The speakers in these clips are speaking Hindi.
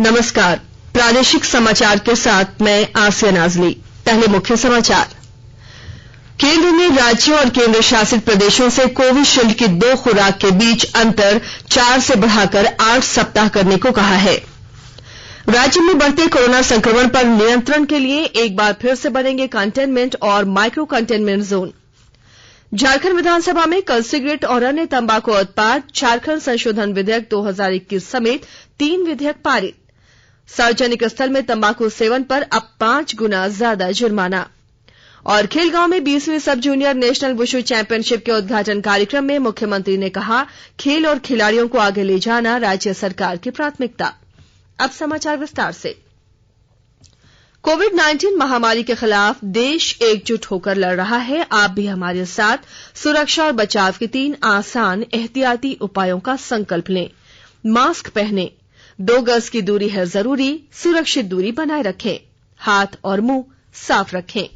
नमस्कार, प्रादेशिक समाचार के साथ मैं आसिया नाजली। पहले मुख्य समाचार। केंद्र ने राज्यों और केंद्र शासित प्रदेशों से कोविशील्ड की 2 खुराक के बीच अंतर 4 से बढ़ाकर 8 सप्ताह करने को कहा है। राज्य में बढ़ते कोरोना संक्रमण पर नियंत्रण के लिए एक बार फिर से बनेंगे कंटेनमेंट और माइक्रो कंटेनमेंट जोन। झारखंड विधानसभा में कल सिगरेट और अन्य तंबाकू उत्पाद झारखंड संशोधन विधेयक 2021 समेत 3 विधेयक पारित। सार्वजनिक स्थल में तंबाकू सेवन पर अब 5 गुना ज्यादा जुर्माना। और खेलगांव में 20वीं सब जूनियर नेशनल वुशु चैंपियनशिप के उद्घाटन कार्यक्रम में मुख्यमंत्री ने कहा, खेल और खिलाड़ियों को आगे ले जाना राज्य सरकार की प्राथमिकता। अब समाचार विस्तार से। कोविड-19 महामारी के खिलाफ देश एकजुट होकर लड़ रहा है। आप भी हमारे साथ सुरक्षा और बचाव के 3 आसान एहतियाती उपायों का संकल्प लें। मास्क पहनें, 2 गज की दूरी है जरूरी, सुरक्षित दूरी बनाए रखें, हाथ और मुंह साफ रखें।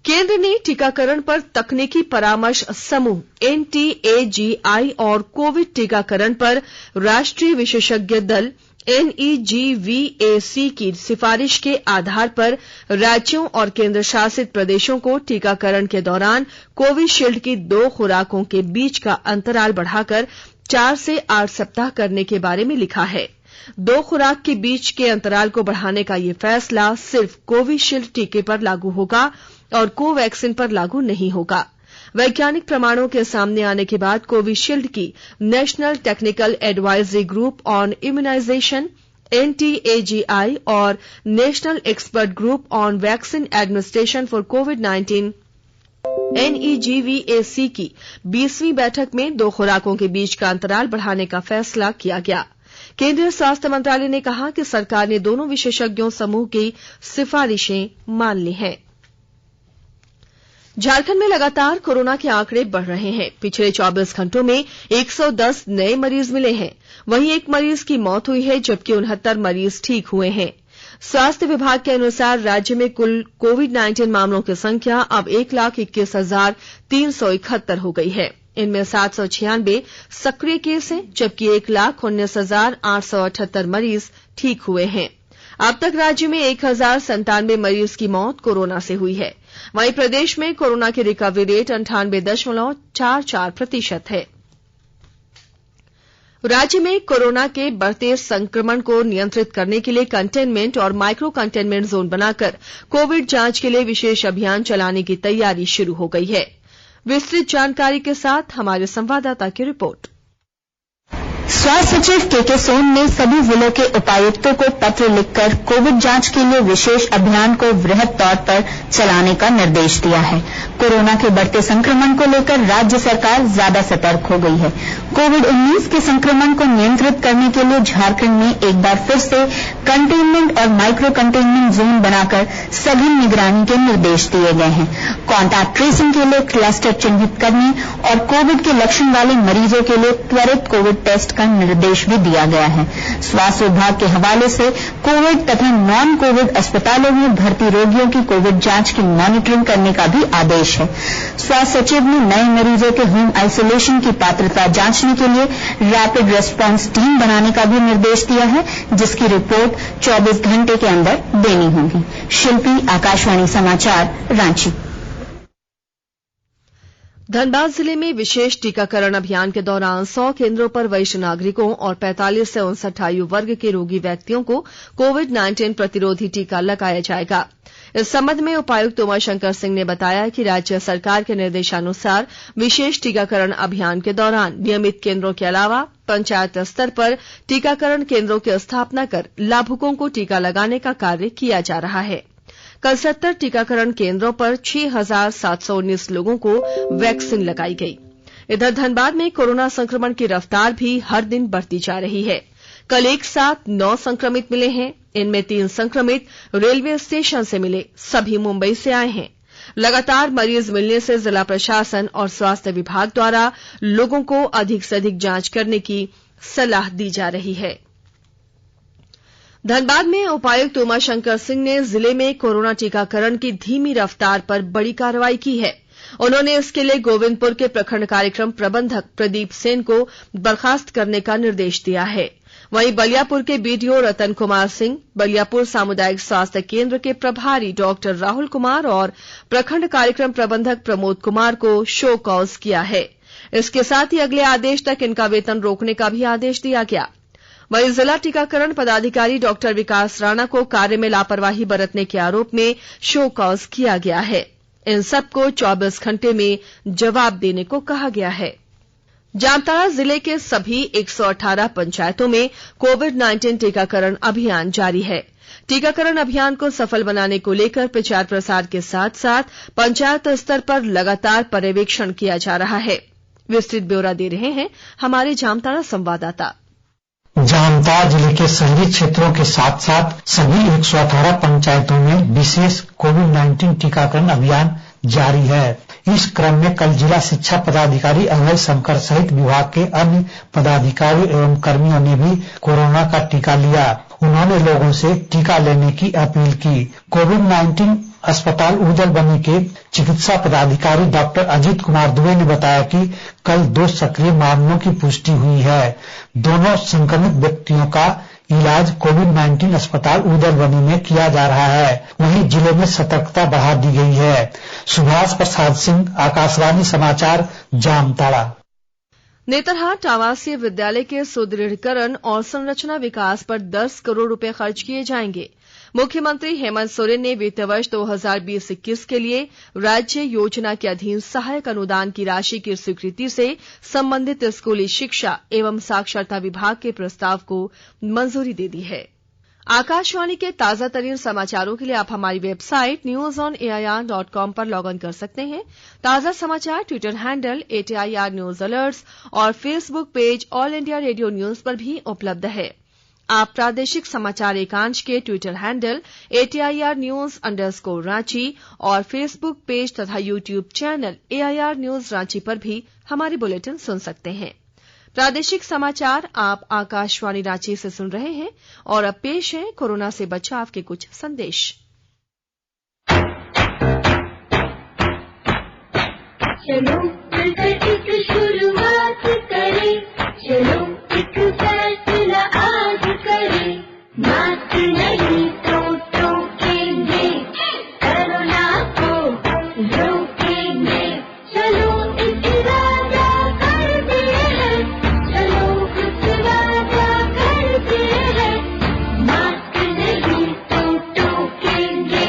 केंद्र ने टीकाकरण पर तकनीकी परामर्श समूह NTAGI और कोविड टीकाकरण पर राष्ट्रीय विशेषज्ञ दल NEGVAC की सिफारिश के आधार पर राज्यों और केंद्र शासित प्रदेशों को टीकाकरण के दौरान कोविशील्ड की 2 खुराकों के बीच का अंतराल बढ़ाकर 4 से 8 सप्ताह करने के बारे में लिखा है। 2 खुराक के बीच के अंतराल को बढ़ाने का यह फैसला सिर्फ कोविशील्ड टीके पर लागू होगा और कोवैक्सीन पर लागू नहीं होगा। वैज्ञानिक प्रमाणों के सामने आने के बाद कोविशील्ड की national technical advisory group on immunization NTAGI और national expert group on vaccine administration for कोविड-19 NEGVAC की 20वीं बैठक में 2 खुराकों के बीच का अंतराल बढ़ाने का फैसला किया गया। केंद्रीय स्वास्थ्य मंत्रालय ने कहा कि सरकार ने दोनों विशेषज्ञों समूह की सिफारिशें मान ली हैं। झारखंड में लगातार कोरोना के आंकड़े बढ़ रहे हैं। पिछले 24 घंटों में 110 नए मरीज मिले हैं। वहीं 1 मरीज की मौत हुई है, जबकि 69 मरीज ठीक हुए हैं। स्वास्थ्य विभाग के अनुसार राज्य में कुल कोविड-19 मामलों की संख्या अब 1,21,371 हो गई है। इनमें 796 सक्रिय केस हैं, जबकि 1,19,878 मरीज ठीक हुए हैं। अब तक राज्य में 1,097 मरीज की मौत कोरोना से हुई है। वहीं प्रदेश में कोरोना की रिकवरी रेट 98.44% है। राज्य में कोरोना के बढ़ते संक्रमण को नियंत्रित करने के लिए कंटेनमेंट और माइक्रो कंटेनमेंट जोन बनाकर कोविड जांच के लिए विशेष अभियान चलाने की तैयारी शुरू हो गई है। विस्तृत जानकारी के साथ हमारे संवाददाता की रिपोर्ट। स्वास्थ्य सचिव के सोन ने सभी जिलों के उपायुक्तों को पत्र लिखकर कोविड जांच के लिए विशेष अभियान को वृहद तौर पर चलाने का निर्देश दिया है। कोरोना के बढ़ते संक्रमण को लेकर राज्य सरकार ज्यादा सतर्क हो गई है। कोविड-19 के संक्रमण को नियंत्रित करने के लिए झारखंड में एक बार फिर से कंटेनमेंट और माइक्रो कंटेनमेंट जोन बनाकर सघन निगरानी के निर्देश दिए गए हैं। कॉन्टैक्ट ट्रेसिंग के लिए क्लस्टर चिन्हित करने और कोविड के लक्षण वाले मरीजों के लिए त्वरित कोविड टेस्ट का निर्देश भी दिया गया है। स्वास्थ्य विभाग के हवाले से कोविड तथा नॉन कोविड अस्पतालों में भर्ती रोगियों की कोविड जांच की मॉनिटरिंग करने का भी आदेश है। स्वास्थ्य सचिव ने नए मरीजों के होम आइसोलेशन की पात्रता जांचने के लिए रैपिड रेस्पॉन्स टीम बनाने का भी निर्देश दिया है, जिसकी रिपोर्ट 24 घंटे के अंदर देनी होगी। शिल्पी, आकाशवाणी समाचार, रांची। धनबाद जिले में विशेष टीकाकरण अभियान के दौरान 100 केंद्रों पर वरिष्ठ नागरिकों और 45 से 59 आयु वर्ग के रोगी व्यक्तियों को कोविड-19 प्रतिरोधी टीका लगाया जाएगा। इस संबंध में उपायुक्त उमाशंकर सिंह ने बताया कि राज्य सरकार के निर्देशानुसार विशेष टीकाकरण अभियान के दौरान नियमित केंद्रों के अलावा पंचायत स्तर पर टीकाकरण केंद्रों की स्थापना कर लाभुकों को टीका लगाने का कार्य किया जा रहा है। कल 70 टीकाकरण केंद्रों पर 6,719 लोगों को वैक्सीन लगाई गई। इधर धनबाद में कोरोना संक्रमण की रफ्तार भी हर दिन बढ़ती जा रही है। कल एक साथ 9 संक्रमित मिले हैं। इनमें 3 संक्रमित रेलवे स्टेशन से मिले, सभी मुंबई से आए हैं। लगातार मरीज मिलने से जिला प्रशासन और स्वास्थ्य विभाग द्वारा लोगों को अधिक से अधिक जांच करने की सलाह दी जा रही है। धनबाद में उपायुक्त उमाशंकर सिंह ने जिले में कोरोना टीकाकरण की धीमी रफ्तार पर बड़ी कार्रवाई की है। उन्होंने इसके लिए गोविंदपुर के प्रखंड कार्यक्रम प्रबंधक प्रदीप सेन को बर्खास्त करने का निर्देश दिया है। वहीं बलियापुर के बीडीओ रतन कुमार सिंह, बलियापुर सामुदायिक स्वास्थ्य केंद्र के प्रभारी डॉक्टर राहुल कुमार और प्रखंड कार्यक्रम प्रबंधक प्रमोद कुमार को शो कॉज किया है। इसके साथ ही अगले आदेश तक इनका वेतन रोकने का भी आदेश दिया गया। वहीं जिला टीकाकरण पदाधिकारी डॉक्टर विकास राणा को कार्य में लापरवाही बरतने के आरोप में शो कॉज किया गया है। इन सबको 24 घंटे में जवाब देने को कहा गया है। जामताड़ा जिले के सभी 118 पंचायतों में कोविड-19 टीकाकरण अभियान जारी है। टीकाकरण अभियान को सफल बनाने को लेकर प्रचार प्रसार के साथ साथ पंचायत स्तर पर लगातार पर्यवेक्षण किया जा रहा है। विस्तृत ब्यौरा दे रहे हैं हमारे जामताड़ा संवाददाता। जामताड़ा जिले के शहरी क्षेत्रों के साथ साथ सभी 118 पंचायतों में विशेष कोविड-19 टीकाकरण अभियान जारी है। इस क्रम में कल जिला शिक्षा पदाधिकारी अभय शंकर सहित विभाग के अन्य पदाधिकारी एवं कर्मियों ने भी कोरोना का टीका लिया। उन्होंने लोगों से टीका लेने की अपील की। कोविड-19 अस्पताल ऊर्जल बनी के चिकित्सा पदाधिकारी डॉक्टर अजीत कुमार दुबे ने बताया कि कल 2 सक्रिय मामलों की पुष्टि हुई है। दोनों संक्रमित व्यक्तियों का इलाज कोविड-19 अस्पताल ऊदलबनी में किया जा रहा है। वहीं जिले में सतर्कता बढ़ा दी गई है। सुभाष प्रसाद सिंह, आकाशवाणी समाचार, जामताड़ा। नेतरहाट आवासीय विद्यालय के सुदृढ़ीकरण और संरचना विकास पर 10 करोड़ रुपए खर्च किए जाएंगे। मुख्यमंत्री हेमंत सोरेन ने वित्त वर्ष 2020-21 के लिए राज्य योजना के अधीन सहायक अनुदान की राशि की स्वीकृति से संबंधित स्कूली शिक्षा एवं साक्षरता विभाग के प्रस्ताव को मंजूरी दे दी है। आकाशवाणी के ताजा तरीन समाचारों के लिए आप हमारी वेबसाइट newsonair.com पर लॉग इन कर सकते हैं। ताजा समाचार Twitter handle @AIR news alerts और Facebook page All India Radio News पर भी उपलब्ध है। आप प्रादेशिक समाचार एकांश के ट्विटर हैंडल @AIR न्यूज_रांची और फेसबुक पेज तथा YouTube channel AIR news Ranchi पर भी हमारी बुलेटिन सुन सकते हैं। प्रादेशिक समाचार आप आकाशवाणी रांची से सुन रहे हैं और अब पेश है कोरोना से बचाव के कुछ संदेश। चलो मिलकर एक शुरुआत करें, चलो एक फैसला आज करें, मास्क नहीं तो टोकेंगे, कोरोना को रोकेंगे, चलो इस वादा करते हैं, चलो कुछ वादा करते हैं, मास्क नहीं तो टोकेंगे,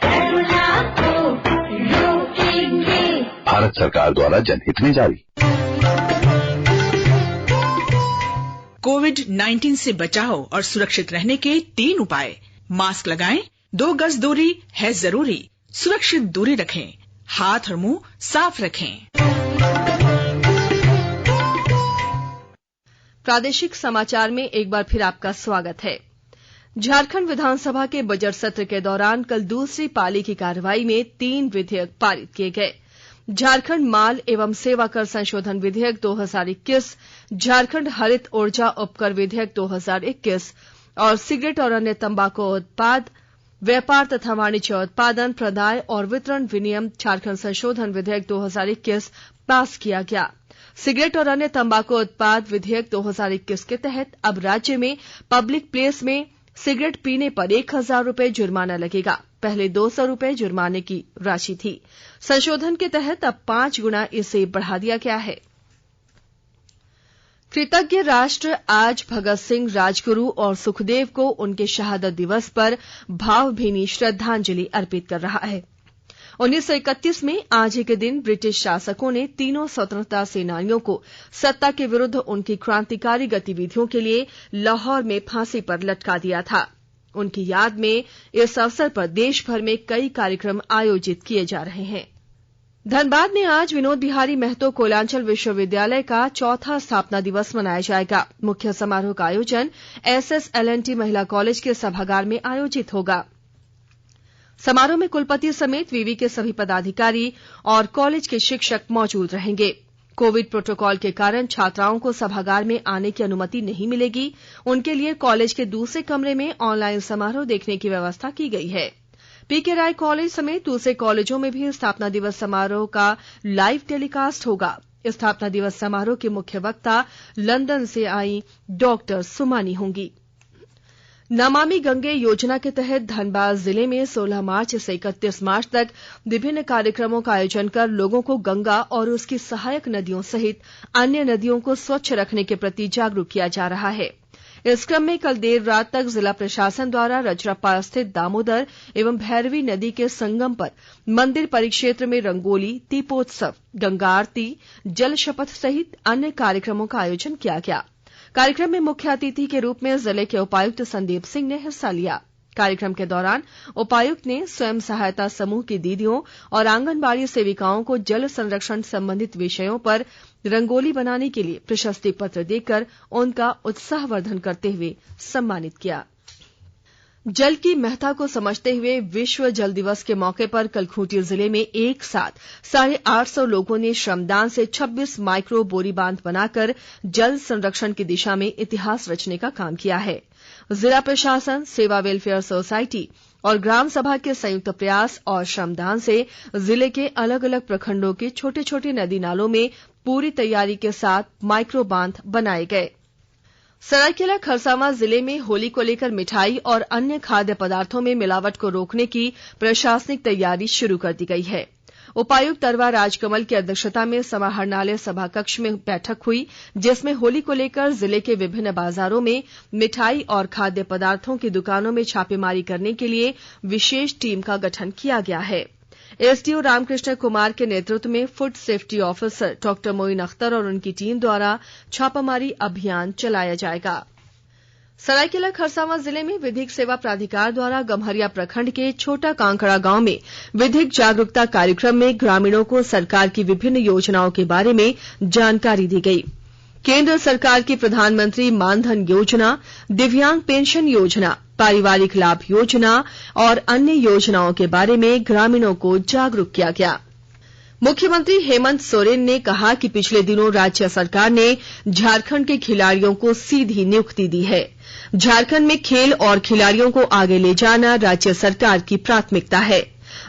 कोरोना को रोकेंगे। भारत सरकार द्वारा जनहित में जारी। कोविड-19 से बचाव और सुरक्षित रहने के 3 उपाय। मास्क लगाएं, 2 गज दूरी है जरूरी, सुरक्षित दूरी रखें, हाथ और मुंह साफ रखें। प्रादेशिक समाचार में एक बार फिर आपका स्वागत है। झारखंड विधानसभा के बजट सत्र के दौरान कल दूसरी पाली की कार्रवाई में 3 विधेयक पारित किए गए। झारखंड माल एवं सेवा कर संशोधन विधेयक 2021, झारखंड हरित ऊर्जा उपकर विधेयक 2021 और सिगरेट और अन्य तंबाकू उत्पाद व्यापार तथा वाणिज्य उत्पादन प्रदाय और वितरण विनियम झारखंड संशोधन विधेयक 2021 पास किया गया। सिगरेट और अन्य तंबाकू उत्पाद विधेयक 2021 के तहत अब राज्य में पब्लिक प्लेस में सिगरेट पीने पर 1,000 रुपए जुर्माना लगेगा। पहले 200 रुपए जुर्माने की राशि थी। संशोधन के तहत अब 5 गुना इसे बढ़ा दिया गया है। कृतज्ञ राष्ट्र आज भगत सिंह, राजगुरु और सुखदेव को उनके शहादत दिवस पर भावभीनी श्रद्धांजलि अर्पित कर रहा है। 1931 में आज ही के दिन ब्रिटिश शासकों ने तीनों स्वतंत्रता सेनानियों को सत्ता के विरुद्ध उनकी क्रांतिकारी गतिविधियों के लिए लाहौर में फांसी पर लटका दिया था। उनकी याद में इस अवसर पर देश भर में कई कार्यक्रम आयोजित किए जा रहे हैं। धनबाद में आज विनोद बिहारी महतो कोयलांचल विश्वविद्यालय का 4था स्थापना दिवस मनाया जाएगा। मुख्य समारोह का आयोजन SSLNT महिला कॉलेज के सभागार में आयोजित होगा। समारोह में कुलपति समेत विवि के सभी पदाधिकारी और कॉलेज के शिक्षक मौजूद रहेंगे। कोविड प्रोटोकॉल के कारण छात्राओं को सभागार में आने की अनुमति नहीं मिलेगी। उनके लिए कॉलेज के दूसरे कमरे में ऑनलाइन समारोह देखने की व्यवस्था की गई है। पीके राय कॉलेज समेत दूसरे कॉलेजों में भी स्थापना दिवस समारोह का लाइव टेलीकास्ट होगा। स्थापना दिवस समारोह की मुख्य वक्ता लंदन से आई डॉक्टर सुमानी होंगी। नमामि गंगे योजना के तहत धनबाद जिले में 16 मार्च से 31 मार्च तक विभिन्न कार्यक्रमों का आयोजन कर लोगों को गंगा और उसकी सहायक नदियों सहित अन्य नदियों को स्वच्छ रखने के प्रति जागरूक किया जा रहा है। इस क्रम में कल देर रात तक जिला प्रशासन द्वारा रजरप्पा स्थित दामोदर एवं भैरवी नदी के संगम पर मंदिर परिक्षेत्र में रंगोली, दीपोत्सव, गंगा आरती, जल शपथ सहित अन्य कार्यक्रमों का आयोजन किया गया। कार्यक्रम में मुख्य अतिथि के रूप में जिले के उपायुक्त संदीप सिंह ने हिस्सा लिया। कार्यक्रम के दौरान उपायुक्त ने स्वयं सहायता समूह की दीदियों और आंगनबाड़ी सेविकाओं को जल संरक्षण संबंधित विषयों पर रंगोली बनाने के लिए प्रशस्ति पत्र देकर उनका उत्साहवर्धन करते हुए सम्मानित किया। जल की महत्ता को समझते हुए विश्व जल दिवस के मौके पर कल खूंटी जिले में एक साथ 850 लोगों ने श्रमदान से 26 माइक्रो बोरी बांध बनाकर जल संरक्षण की दिशा में इतिहास रचने का काम किया है। जिला प्रशासन, सेवा वेलफेयर सोसाइटी और ग्राम सभा के संयुक्त प्रयास और श्रमदान से जिले के अलग अलग प्रखंडों के छोटे छोटे नदी नालों में पूरी तैयारी के साथ माइक्रो बांध बनाए गए। सरायकेला खरसावां जिले में होली को लेकर मिठाई और अन्य खाद्य पदार्थों में मिलावट को रोकने की प्रशासनिक तैयारी शुरू कर दी गई है। उपायुक्त अरवा राजकमल की अध्यक्षता में समाहरणालय सभा कक्ष में बैठक हुई, जिसमें होली को लेकर जिले के विभिन्न बाजारों में मिठाई और खाद्य पदार्थों की दुकानों में छापेमारी करने के लिए विशेष टीम का गठन किया गया है। एसडीओ रामकृष्ण कुमार के नेतृत्व में फूड सेफ्टी ऑफिसर डॉ मोइन अख्तर और उनकी टीम द्वारा छापामारी अभियान चलाया जाएगा। सरायकेला खरसावां जिले में विधिक सेवा प्राधिकार द्वारा गम्हरिया प्रखंड के छोटा कांकड़ा गांव में विधिक जागरूकता कार्यक्रम में ग्रामीणों को सरकार की विभिन्न योजनाओं के बारे में जानकारी दी गई। केंद्र सरकार की प्रधानमंत्री मानधन योजना, दिव्यांग पेंशन योजना, पारिवारिक लाभ योजना और अन्य योजनाओं के बारे में ग्रामीणों को जागरूक किया गया। मुख्यमंत्री हेमंत सोरेन ने कहा कि पिछले दिनों राज्य सरकार ने झारखंड के खिलाड़ियों को सीधी नियुक्ति दी है। झारखंड में खेल और खिलाड़ियों को आगे ले जाना राज्य सरकार की प्राथमिकता है।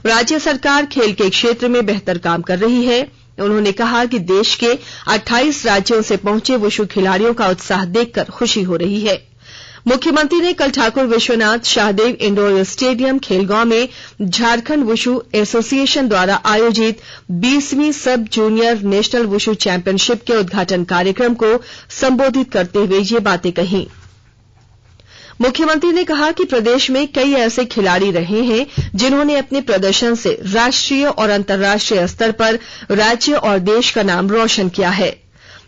राज्य सरकार खेल के क्षेत्र में बेहतर काम कर रही है। उन्होंने कहा कि देश के 28 राज्यों से पहुंचे वुशु खिलाड़ियों का उत्साह देखकर खुशी हो रही है। मुख्यमंत्री ने कल ठाकुर विश्वनाथ शाहदेव इंडोर स्टेडियम खेलगांव में झारखंड वुशु एसोसिएशन द्वारा आयोजित 20वीं सब जूनियर नेशनल वुशु चैंपियनशिप के उद्घाटन कार्यक्रम को संबोधित करते हुए ये बातें कहीं। मुख्यमंत्री ने कहा कि प्रदेश में कई ऐसे खिलाड़ी रहे हैं जिन्होंने अपने प्रदर्शन से राष्ट्रीय और अंतर्राष्ट्रीय स्तर पर राज्य और देश का नाम रोशन किया है।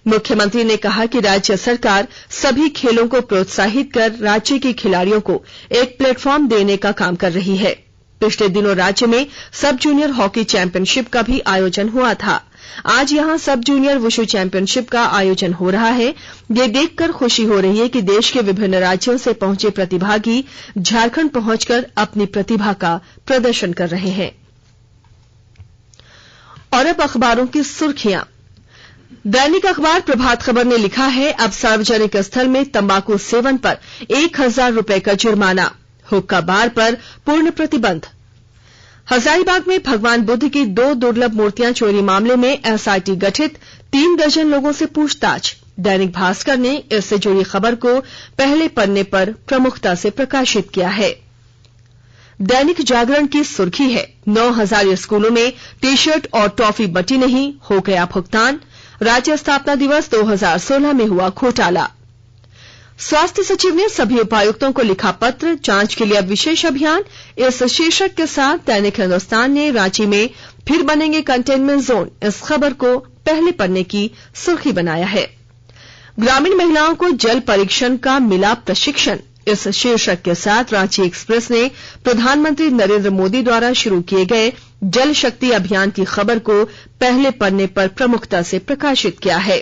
मुख्यमंत्री ने कहा कि राज्य सरकार सभी खेलों को प्रोत्साहित कर राज्य के खिलाड़ियों को एक प्लेटफॉर्म देने का काम कर रही है। पिछले दिनों राज्य में सब जूनियर हॉकी चैंपियनशिप का भी आयोजन हुआ था। आज यहां सब जूनियर वुशु चैंपियनशिप का आयोजन हो रहा है। ये देखकर खुशी हो रही है कि देश के विभिन्न राज्यों से पहुंचे प्रतिभागी झारखंड पहुंचकर अपनी प्रतिभा का प्रदर्शन कर रहे हैं। और अब अखबारों की सुर्खियां। दैनिक अखबार प्रभात खबर ने लिखा है, अब सार्वजनिक स्थल में तंबाकू सेवन पर 1000 रुपए का जुर्माना, हुक्का बार पर पूर्ण प्रतिबंध। हजारीबाग में भगवान बुद्ध की 2 दुर्लभ मूर्तियां चोरी मामले में एसआईटी गठित, 3 दर्जन लोगों से पूछताछ। दैनिक भास्कर ने इससे जुड़ी खबर को पहले पन्ने पर प्रमुखता से प्रकाशित किया है। दैनिक जागरण की सुर्खी है, 9000 स्कूलों में टी शर्ट और टॉफी बटी नहीं, हो गया भुगतान। राज्य स्थापना दिवस 2016 में हुआ घोटाला। स्वास्थ्य सचिव ने सभी उपायुक्तों को लिखा पत्र, जांच के लिए अब विशेष अभियान। इस शीर्षक के साथ दैनिक हिंदुस्तान ने रांची में फिर बनेंगे कंटेनमेंट जोन, इस खबर को पहले पन्ने की सुर्खी बनाया है। ग्रामीण महिलाओं को जल परीक्षण का मिला प्रशिक्षण, इस शीर्षक के साथ रांची एक्सप्रेस ने प्रधानमंत्री नरेंद्र मोदी द्वारा शुरू किए गए जल शक्ति अभियान की खबर को पहले पन्ने पर प्रमुखता से प्रकाशित किया है।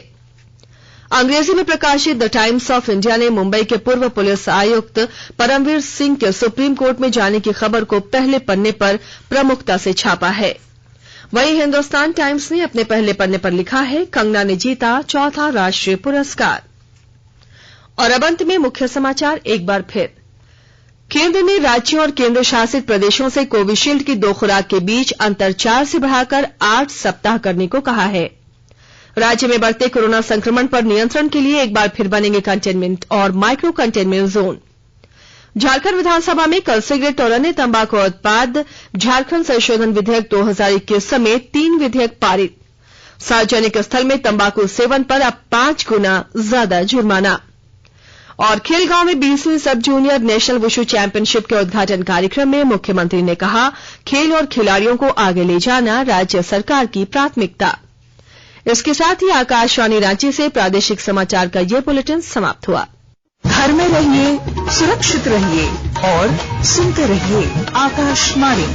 अंग्रेजी में प्रकाशित द टाइम्स ऑफ इंडिया ने मुंबई के पूर्व पुलिस आयुक्त परमवीर सिंह के सुप्रीम कोर्ट में जाने की खबर को पहले पन्ने पर प्रमुखता से छापा है। वहीं हिंदुस्तान टाइम्स ने अपने पहले पन्ने पर लिखा है, कंगना ने जीता 4था राष्ट्रीय पुरस्कार। और अब अंत में मुख्य समाचार एक बार फिर। केंद्र ने राज्यों और केंद्र शासित प्रदेशों से कोविशील्ड की 2 खुराक के बीच अंतर 4 से बढ़ाकर 8 सप्ताह करने को कहा है। राज्य में बढ़ते कोरोना संक्रमण पर नियंत्रण के लिए एक बार फिर बनेंगे कंटेनमेंट और माइक्रो कंटेनमेंट जोन। झारखंड विधानसभा में कल सिगरेट और अन्य तंबाकू उत्पाद झारखंड संशोधन विधेयक 2021 समेत 3 विधेयक पारित। सार्वजनिक स्थल में तंबाकू सेवन पर अब 5 गुना ज्यादा जुर्माना। और खेलगांव में 20वीं सब जूनियर नेशनल वुशु चैंपियनशिप के उद्घाटन कार्यक्रम में मुख्यमंत्री ने कहा, खेल और खिलाड़ियों को आगे ले जाना राज्य सरकार की प्राथमिकता। इसके साथ ही आकाशवाणी रांची से प्रादेशिक समाचार का ये बुलेटिन समाप्त हुआ। घर में रहिए, सुरक्षित रहिए और सुनते रहिए आकाशवाणी।